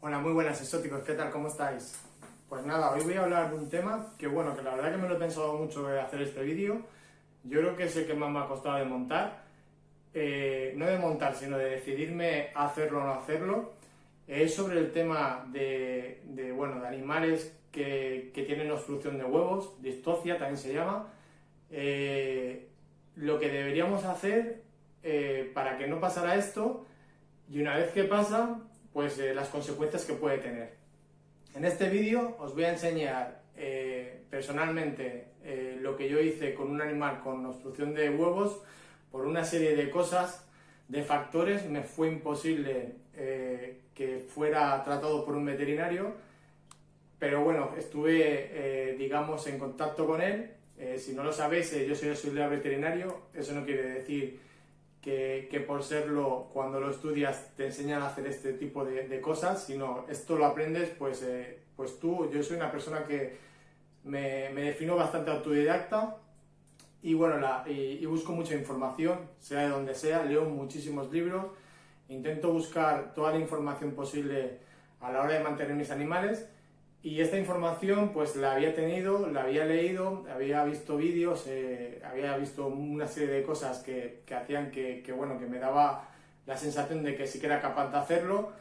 Hola, muy buenas exóticos, ¿qué tal? ¿Cómo estáis? Pues nada, hoy voy a hablar de un tema que bueno, que la verdad que me lo he pensado mucho de hacer este vídeo. Yo creo que es el que más me ha costado de montar. No de montar, sino de decidirme a hacerlo o no hacerlo. Es sobre el tema de animales que tienen obstrucción de huevos, distocia también se llama. Lo que deberíamos hacer para que no pasara esto, y una vez que pasa, pues las consecuencias que puede tener. En este vídeo os voy a enseñar personalmente lo que yo hice con un animal con obstrucción de huevos. Por una serie de cosas, de factores, me fue imposible que fuera tratado por un veterinario, pero bueno, estuve digamos en contacto con él. Si no lo sabéis, yo soy auxiliar veterinario. Eso no quiere decir que por serlo, cuando lo estudias te enseñan a hacer este tipo de cosas, sino esto lo aprendes pues yo soy una persona que me defino bastante autodidacta y bueno, y busco mucha información, sea de donde sea, leo muchísimos libros, intento buscar toda la información posible a la hora de mantener mis animales. Y esta información pues la había tenido, la había leído, había visto vídeos, había visto una serie de cosas que hacían que me daba la sensación de que sí que era capaz de hacerlo,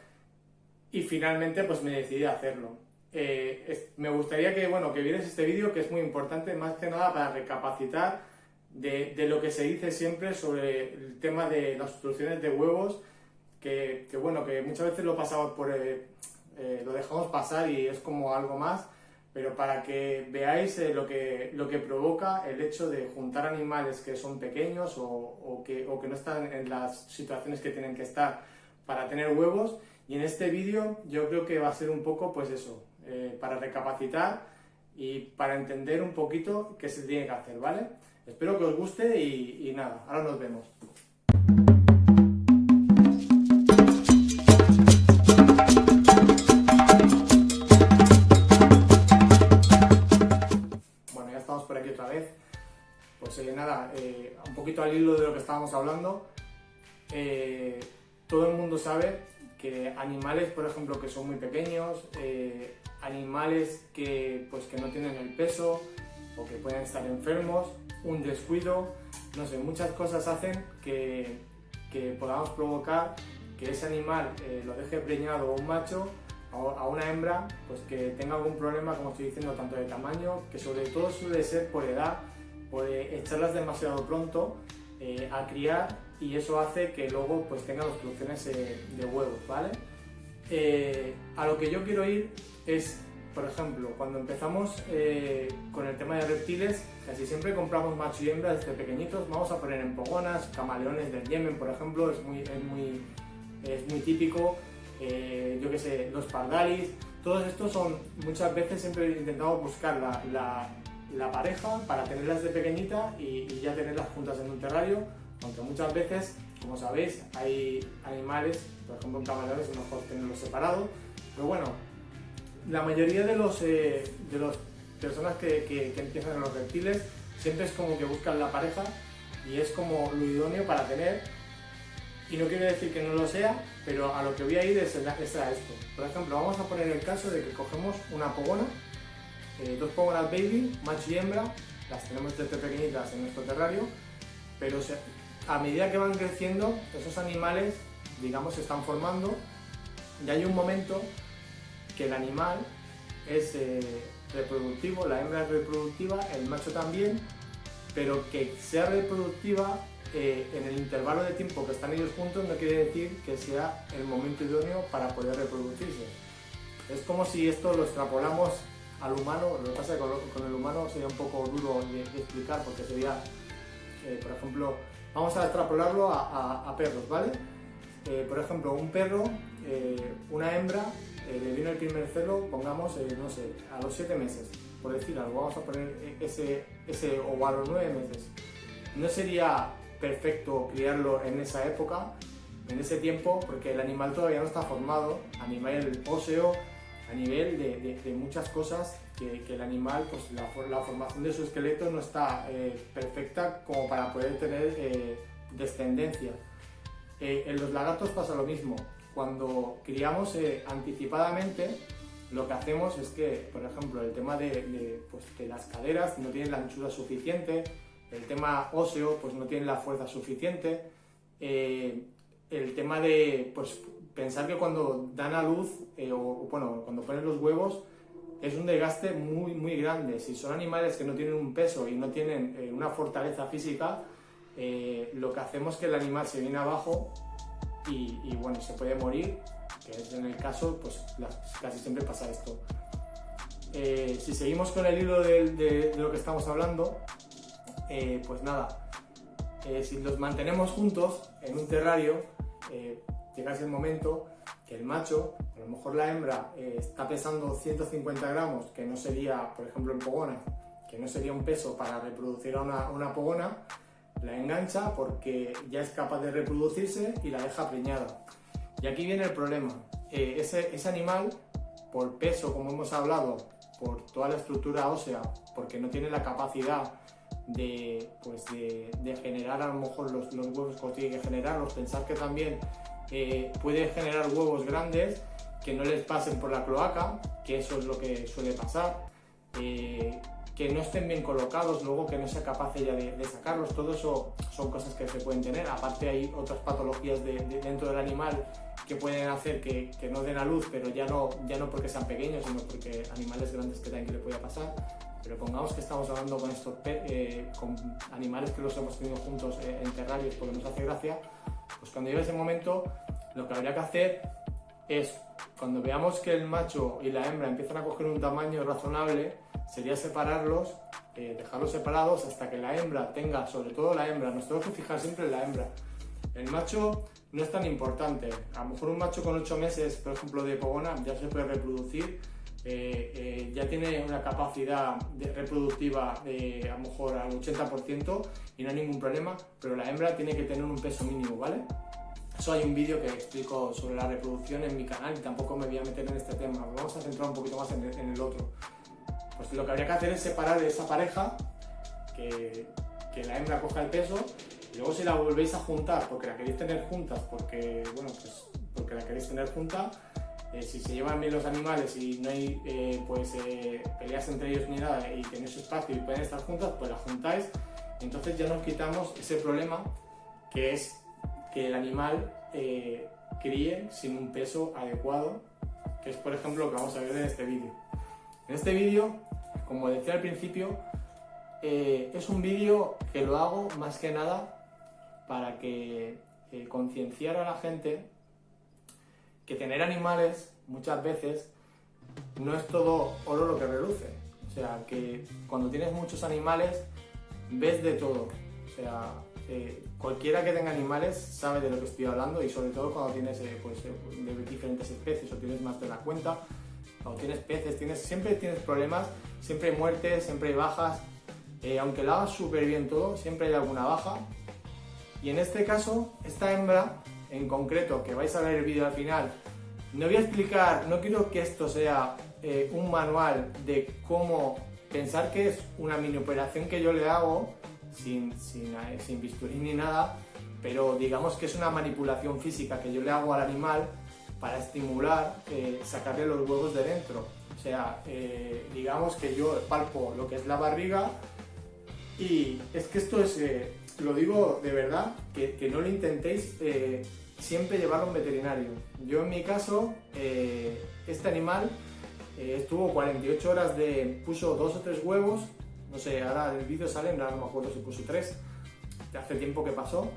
y finalmente pues me decidí a hacerlo. Me gustaría que vierais este vídeo, que es muy importante, más que nada para recapacitar de lo que se dice siempre sobre el tema de las obstrucciones de huevos, que muchas veces lo pasamos lo dejamos pasar y es como algo más, pero para que veáis lo que provoca el hecho de juntar animales que son pequeños o que no están en las situaciones que tienen que estar para tener huevos. Y en este vídeo yo creo que va a ser un poco pues eso, para recapacitar y para entender un poquito qué se tiene que hacer, ¿vale? Espero que os guste y nada, ahora nos vemos. Por aquí otra vez. Pues un poquito al hilo de lo que estábamos hablando, todo el mundo sabe que animales, por ejemplo, que son muy pequeños, animales que no tienen el peso o que pueden estar enfermos, un descuido, no sé, muchas cosas hacen que podamos provocar que ese animal lo deje preñado un macho a una hembra, pues que tenga algún problema, como estoy diciendo, tanto de tamaño, que sobre todo suele ser por edad, por echarlas demasiado pronto a criar, y eso hace que luego pues tengan obstrucciones de huevos, ¿vale? A lo que yo quiero ir es, por ejemplo, cuando empezamos con el tema de reptiles, casi siempre compramos macho y hembra desde pequeñitos. Vamos a poner en pogonas, camaleones del Yemen, por ejemplo, es muy típico. Yo que sé, los pardalis, todos estos son, muchas veces siempre intentamos buscar la pareja para tenerlas de pequeñita y ya tenerlas juntas en un terrario, aunque muchas veces, como sabéis, hay animales, por ejemplo en camaleones es mejor tenerlos separados, pero bueno, la mayoría de las personas que empiezan en los reptiles siempre es como que buscan la pareja y es como lo idóneo para tener. Y no quiero decir que no lo sea, pero a lo que voy a ir es a esto. Por ejemplo, vamos a poner el caso de que cogemos una pogona, dos pogonas baby, macho y hembra, las tenemos desde pequeñitas en nuestro terrario, pero a medida que van creciendo, esos animales, digamos, se están formando, y hay un momento que el animal es reproductivo, la hembra es reproductiva, el macho también, pero que sea reproductiva en el intervalo de tiempo que están ellos juntos no quiere decir que sea el momento idóneo para poder reproducirse. Es como si esto lo extrapolamos al humano. Lo que pasa es que con el humano sería un poco duro de explicar, porque sería, por ejemplo, vamos a extrapolarlo a perros, ¿vale? Por ejemplo, un perro, una hembra, le viene el primer celo, pongamos, no sé, a los 7 meses, por decir algo, vamos a poner o a los 9 meses. No sería perfecto criarlo en esa época, en ese tiempo, porque el animal todavía no está formado a nivel óseo, a nivel de muchas cosas, que el animal, pues la formación de su esqueleto no está perfecta como para poder tener descendencia. En los lagartos pasa lo mismo. cuando criamos anticipadamente, lo que hacemos es que, por ejemplo, el tema de las caderas no tienen la anchura suficiente, el tema óseo pues no tiene la fuerza suficiente, el tema de pues, pensar que cuando dan a luz, cuando ponen los huevos, es un desgaste muy, muy grande. Si son animales que no tienen un peso y no tienen una fortaleza física, lo que hacemos es que el animal se viene abajo y bueno, se puede morir, que es en el caso, pues casi siempre pasa esto. Si seguimos con el hilo de lo que estamos hablando, pues nada, si los mantenemos juntos en un terrario, llega el momento que el macho, a lo mejor la hembra está pesando 150 gramos, que no sería, por ejemplo en pogonas, que no sería un peso para reproducir a una pogona, la engancha porque ya es capaz de reproducirse y la deja preñada. Y aquí viene el problema, ese animal, por peso, como hemos hablado, por toda la estructura ósea, porque no tiene la capacidad de generar a lo mejor los huevos que tiene que generarlos, pensar que también puede generar huevos grandes que no les pasen por la cloaca, que eso es lo que suele pasar, que no estén bien colocados, luego que no sea capaz ella de sacarlos. Todo eso son cosas que se pueden tener. Aparte hay otras patologías dentro del animal que pueden hacer que no den a luz, pero ya no porque sean pequeños, sino porque animales grandes que también que le pueda pasar. Pero pongamos que estamos hablando con con animales que los hemos tenido juntos en terrarios porque nos hace gracia, pues cuando llegue ese momento, lo que habría que hacer es, cuando veamos que el macho y la hembra empiezan a coger un tamaño razonable, sería separarlos, dejarlos separados hasta que la hembra tenga, sobre todo la hembra, nos tenemos que fijar siempre en la hembra. El macho no es tan importante, a lo mejor un macho con 8 meses, por ejemplo de pogona, ya se puede reproducir, ya tiene una capacidad reproductiva de a lo mejor al 80% y no hay ningún problema, pero la hembra tiene que tener un peso mínimo, ¿vale? Eso hay un vídeo que explico sobre la reproducción en mi canal y tampoco me voy a meter en este tema, vamos a centrar un poquito más en el otro. Pues lo que habría que hacer es separar de esa pareja, que la hembra coja el peso, y luego si la volvéis a juntar porque la queréis tener juntas, porque la queréis tener junta, si se llevan bien los animales y no hay peleas entre ellos ni nada y tenéis espacio y pueden estar juntas, pues las juntáis, y entonces ya nos quitamos ese problema que es que el animal críe sin un peso adecuado, que es por ejemplo lo que vamos a ver en este vídeo. En este vídeo, como decía al principio, es un vídeo que lo hago más que nada para que concienciar a la gente que tener animales muchas veces no es todo oro lo que reluce. O sea, que cuando tienes muchos animales ves de todo. O sea, cualquiera que tenga animales sabe de lo que estoy hablando, y sobre todo cuando tienes de diferentes especies o tienes más de la cuenta, o tienes peces, siempre tienes problemas, siempre hay muertes, siempre hay bajas. Aunque lo hagas súper bien todo, siempre hay alguna baja. Y en este caso, esta hembra en concreto, que vais a ver el vídeo al final, no voy a explicar, no quiero que esto sea un manual de cómo pensar que es una mini operación que yo le hago sin bisturí ni nada, pero digamos que es una manipulación física que yo le hago al animal para estimular, sacarle los huevos de dentro. O sea, digamos que yo palpo lo que es la barriga, y es que esto es, lo digo de verdad, que no lo intentéis siempre llevarlo a un veterinario. Yo en mi caso, este animal estuvo 48 horas puso 2 o 3 huevos, no sé, ahora el vídeo sale, no me acuerdo si puso 3, hace tiempo que pasó.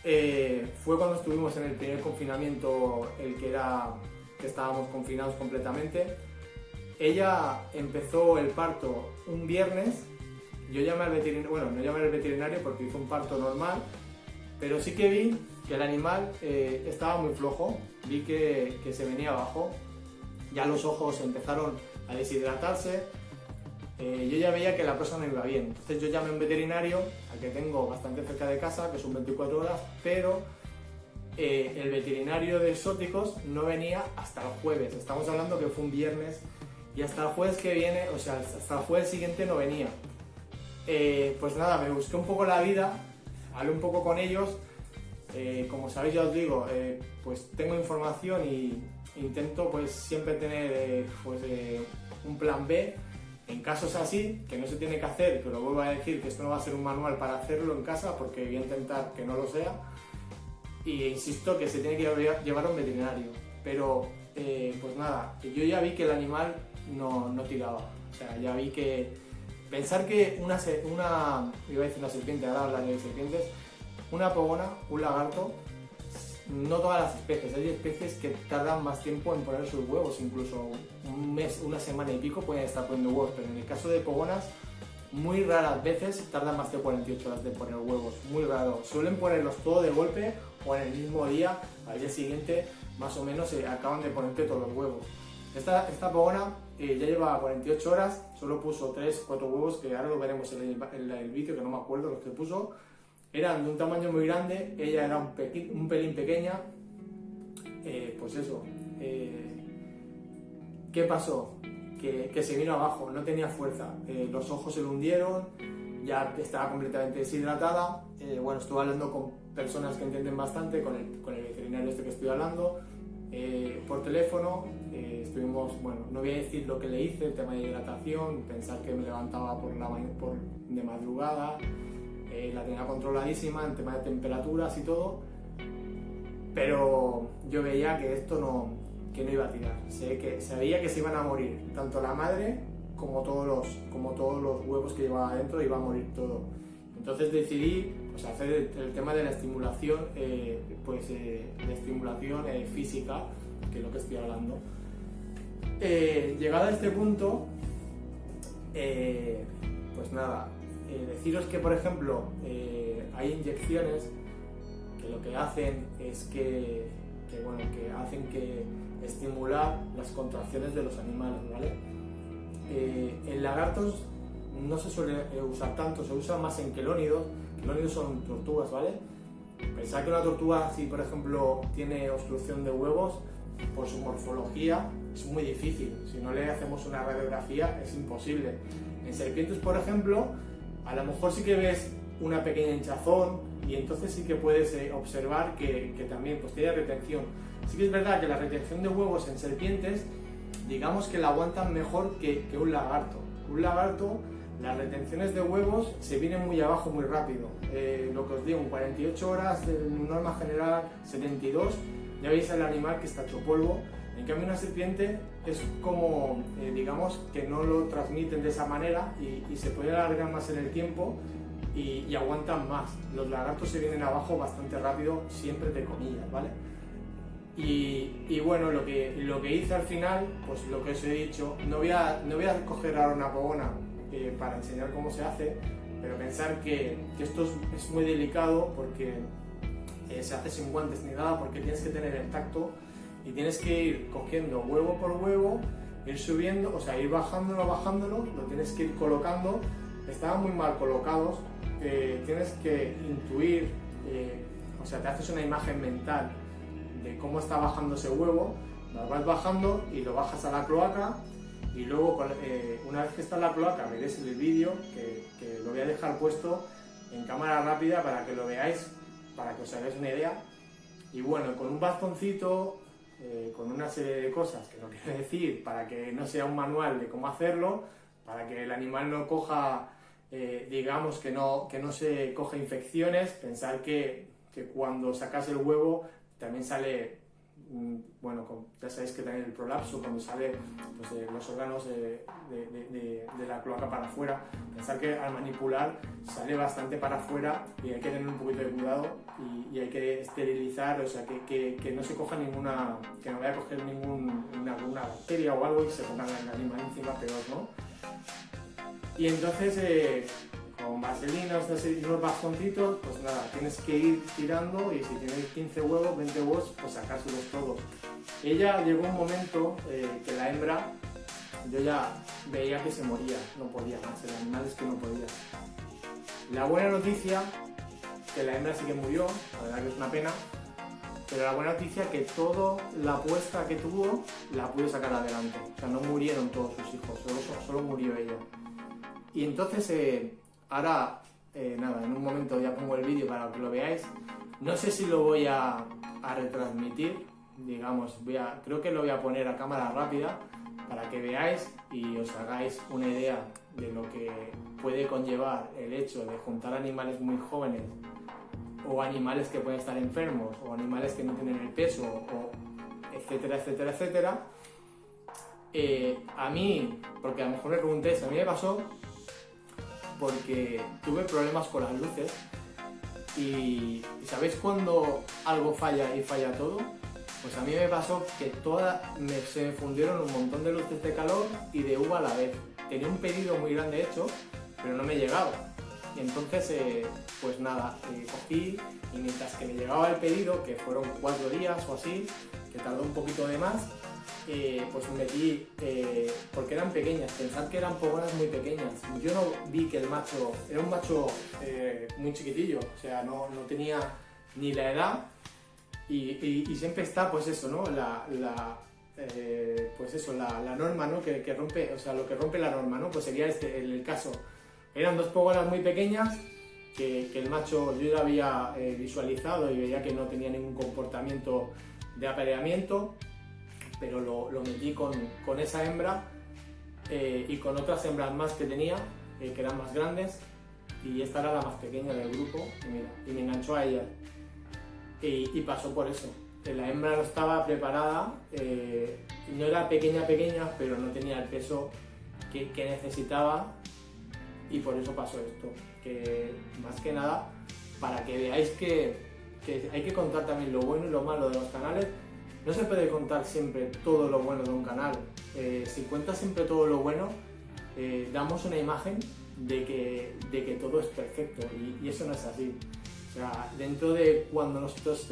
Fue cuando estuvimos en el primer confinamiento, que estábamos confinados completamente. Ella empezó el parto un viernes. Yo llamé al veterinario, bueno, no llamé al veterinario porque hizo un parto normal, pero sí que vi que el animal estaba muy flojo, vi que se venía abajo, ya los ojos empezaron a deshidratarse, yo ya veía que la cosa no iba bien. Entonces yo llamé a un veterinario, al que tengo bastante cerca de casa, que son 24 horas, pero el veterinario de exóticos no venía hasta el jueves. Estamos hablando que fue un viernes y hasta el jueves que viene, o sea, hasta el jueves siguiente no venía. Pues nada, me busqué un poco la vida, hablé un poco con ellos Como sabéis, ya os digo, pues tengo información y intento pues siempre tener un plan B en casos así, que no se tiene que hacer, que lo vuelvo a decir, que esto no va a ser un manual para hacerlo en casa, porque voy a intentar que no lo sea, y insisto que se tiene que llevar a un veterinario, pero pues nada, yo ya vi que el animal no tiraba, o sea, ya vi que pensar que iba a decir una serpiente, ahora hablaré de serpientes, una pogona, un lagarto, no todas las especies, hay especies que tardan más tiempo en poner sus huevos, incluso un mes, una semana y pico pueden estar poniendo huevos, pero en el caso de pogonas, muy raras veces tardan más de 48 horas de poner huevos, muy raro. Suelen ponerlos todo de golpe o en el mismo día, al día siguiente, más o menos acaban de ponerte todos los huevos. Esta pogona ya lleva 48 horas, solo puso 3-4 huevos, que ahora lo veremos en el vídeo, que no me acuerdo los que puso. Eran de un tamaño muy grande, ella era un pelín pequeña. Pues eso, ¿qué pasó? Que se vino abajo, no tenía fuerza, los ojos se le hundieron, ya estaba completamente deshidratada. Bueno, estuve hablando con personas que entienden bastante, con el veterinario este que estoy hablando, por teléfono. Estuvimos, bueno, no voy a decir lo que le hice, el tema de hidratación, pensar que me levantaba de madrugada. La tenía controladísima en tema de temperaturas y todo, pero yo veía que esto no iba a tirar. Sabía que se iban a morir, tanto la madre como todos los huevos que llevaba adentro, iba a morir todo. Entonces decidí pues, hacer el tema de la estimulación, de estimulación física, que es lo que estoy hablando. Llegado a este punto, pues nada, deciros que, por ejemplo, hay inyecciones que lo que hacen es que hacen que estimular las contracciones de los animales, ¿vale? En lagartos no se suele usar tanto, se usa más en quelónidos. Quelónidos son tortugas, ¿vale? Pensad que una tortuga, si por ejemplo tiene obstrucción de huevos, por su morfología es muy difícil. Si no le hacemos una radiografía es imposible. En serpientes, por ejemplo, a lo mejor sí que ves una pequeña hinchazón y entonces sí que puedes observar que también pues, tiene retención. Sí que es verdad que la retención de huevos en serpientes, digamos que la aguantan mejor que un lagarto. Un lagarto, las retenciones de huevos se vienen muy abajo muy rápido. Lo que os digo, en 48 horas, en norma general 72, ya veis al animal que está hecho polvo. En cambio una serpiente es como, digamos, que no lo transmiten de esa manera y se puede alargar más en el tiempo y aguantan más. Los lagartos se vienen abajo bastante rápido, siempre de comillas, ¿vale? Y bueno, lo que hice al final, pues lo que os he dicho, no voy a coger ahora una pogona para enseñar cómo se hace, pero pensar que esto es muy delicado porque se hace sin guantes ni nada, porque tienes que tener el tacto y tienes que ir cogiendo huevo por huevo, ir subiendo, o sea, ir bajándolo, lo tienes que ir colocando. Estaban muy mal colocados, tienes que intuir, o sea, te haces una imagen mental de cómo está bajando ese huevo, lo vas bajando y lo bajas a la cloaca y luego una vez que está en la cloaca veréis el vídeo que lo voy a dejar puesto en cámara rápida para que lo veáis, para que os hagáis una idea. Y bueno, con un bastoncito, con una serie de cosas que no quiero decir, para que no sea un manual de cómo hacerlo, para que el animal no coja, digamos que no se coja infecciones. Pensar que cuando sacas el huevo también sale, bueno, ya sabéis que también el prolapso, cuando sale pues, los órganos de la cloaca para afuera. Pensar que al manipular sale bastante para afuera y hay que tener un poquito de cuidado y hay que esterilizar, o sea, que no se coja ninguna, que no vaya a coger alguna bacteria o algo y se ponga el animal encima peor, ¿no? Y entonces con vaselina y unos bastoncitos, pues nada, tienes que ir tirando y si tienes 15 huevos, 20 huevos, pues sacárselos todos. Ella llegó un momento que la hembra, yo ya veía que se moría, no podía más, el animal es que no podía. La buena noticia, que la hembra sí que murió, la verdad que es una pena, pero la buena noticia es que toda la puesta que tuvo la pudo sacar adelante. O sea, no murieron todos sus hijos, solo murió ella. Y entonces, ahora nada, en un momento ya pongo el vídeo para que lo veáis. No sé si lo voy a retransmitir, digamos, creo que lo voy a poner a cámara rápida para que veáis y os hagáis una idea de lo que puede conllevar el hecho de juntar animales muy jóvenes o animales que pueden estar enfermos o animales que no tienen el peso, o etcétera, etcétera, etcétera. A mí, porque a lo mejor me preguntéis, a mí me pasó porque tuve problemas con las luces y ¿sabéis cuando algo falla y falla todo? Pues a mí me pasó que se me fundieron un montón de luces de calor y de uva a la vez. Tenía un pedido muy grande hecho, pero no me llegaba. Y entonces, pues nada, cogí y mientras que me llegaba el pedido, que fueron 4 días o así, que tardó un poquito de más, pues metí, porque eran pequeñas, pensad que eran pogonas muy pequeñas. Yo no vi que el macho, era un macho muy chiquitillo, o sea, no tenía ni la edad. Y siempre está, pues eso, ¿no? Pues eso, la norma, ¿no? Que rompe, o sea, lo que rompe la norma, ¿no? Pues sería el caso. Eran 2 pogonas muy pequeñas que el macho yo ya había visualizado y veía que no tenía ningún comportamiento de apareamiento, pero lo metí con esa hembra y con otras hembras más que tenía, que eran más grandes, y esta era la más pequeña del grupo, y me enganchó a ella. Y pasó por eso. La hembra no estaba preparada, no era pequeña, pero no tenía el peso que necesitaba, y por eso pasó esto. Que más que nada, para que veáis que hay que contar también lo bueno y lo malo de los canales. No se puede contar siempre todo lo bueno de un canal. Si cuentas siempre todo lo bueno, damos una imagen de que todo es perfecto, y eso no es así. O sea, dentro de cuando nosotros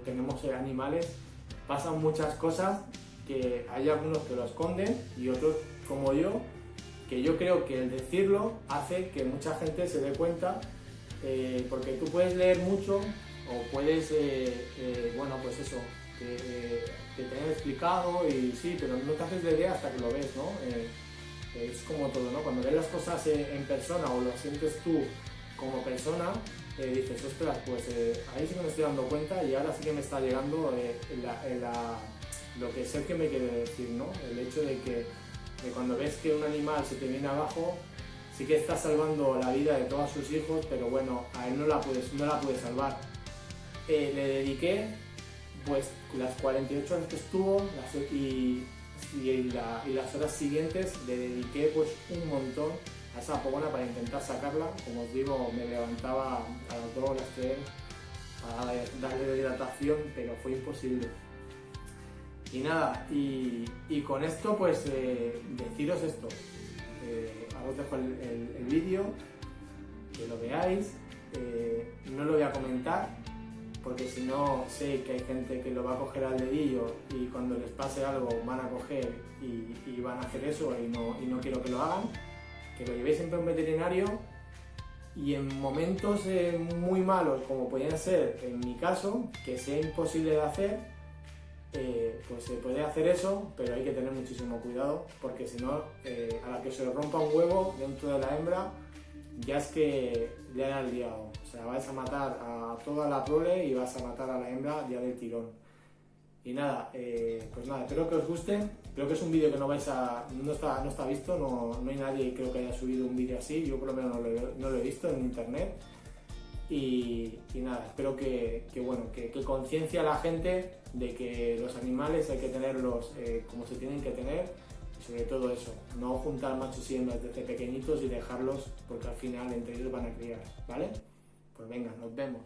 tenemos animales, pasan muchas cosas, que hay algunos que lo esconden y otros, como yo, que yo creo que el decirlo hace que mucha gente se dé cuenta, porque tú puedes leer mucho o puedes, bueno, pues eso, que te hayan explicado y sí, pero no te haces la idea hasta que lo ves, ¿no? Es como todo, ¿no? Cuando ves las cosas en persona o lo sientes tú como persona, dices, ostras, pues ahí sí que me estoy dando cuenta y ahora sí que me está llegando lo que sé que me quiere decir, ¿no? El hecho de que cuando ves que un animal se te viene abajo, sí que está salvando la vida de todos sus hijos, pero bueno, a él no la puede salvar. Le dediqué pues las 48 horas que estuvo y las horas siguientes le dediqué pues un montón a esa pogona para intentar sacarla. Como os digo, me levantaba a las 2 o las 3 para darle hidratación, pero fue imposible. Y nada, y con esto pues deciros esto. Ahora os dejo el vídeo, que lo veáis. No lo voy a comentar, porque si no sé que hay gente que lo va a coger al dedillo y cuando les pase algo van a coger y van a hacer eso, y no quiero que lo hagan. Que lo llevéis siempre a un veterinario, y en momentos muy malos, como podrían ser en mi caso, que sea imposible de hacer, pues se puede hacer eso, pero hay que tener muchísimo cuidado, porque si no, a la que se le rompa un huevo dentro de la hembra, ya es que le han liado. O sea, vais a matar a toda la prole y vas a matar a la hembra ya del tirón. Y nada, pues nada, espero que os guste. Creo que es un vídeo que no está visto, no hay nadie creo que haya subido un vídeo así. Yo por lo menos no lo he visto en internet. Y nada, espero que conciencia a la gente de que los animales hay que tenerlos como se tienen que tener, y sobre todo eso, no juntar machos y hembras desde pequeñitos y dejarlos, porque al final entre ellos van a criar, ¿vale? Pues venga, nos vemos.